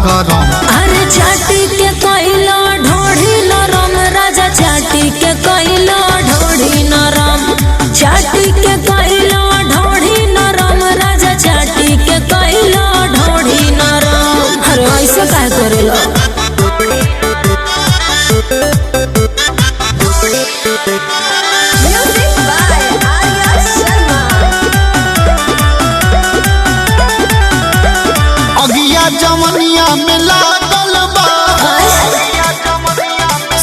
गरम। अरे चाटी के कैला ढोढ़ी नरम राजा, चाटी के कैला ढोढ़ी नरम, चाटी के कैला ढोढ़ी नरम राजा, चाटी के कैला ढोढ़ी नरम। अरे ऐसे काहे करेला? अगिया जवनिया में लागल बा,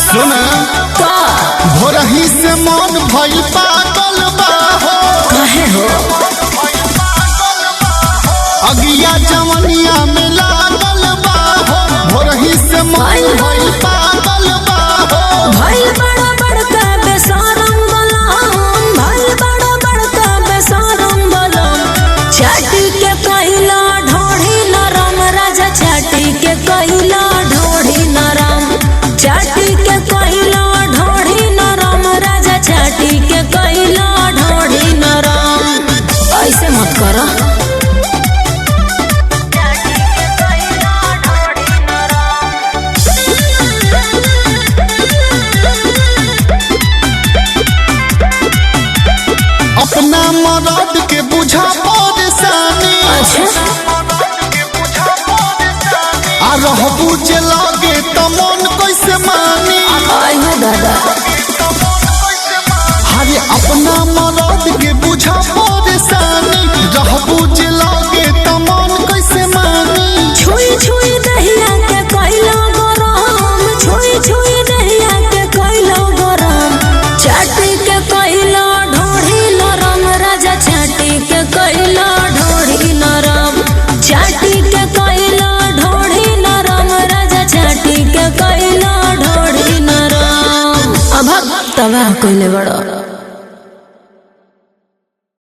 सुन भोरही से मन भइल पागल बा हो। काहे हो? अगिया जवनिया में लागल बा हो, भोरही से मन भइल पागल बा हो। भइल बड़ा बड़का बेशरम बलम, भइल बड़ा बड़का बेशरम बलम, चाटी के कैला ढोढ़ी नरम राजा, चाटी के कैला ढोढ़ी नरम, चाटी के कैला ढोढ़ी नरम राजा, चाटी के कैला ढोढ़ी नरम। ऐसे मत करो। अपना मरद के बुझा परेशानी, आ रहबू जे लागे त मन कैसे मानी। आइयो दादा, अरे अपना मरद के बुझा परेशानी, रहबू जे लागे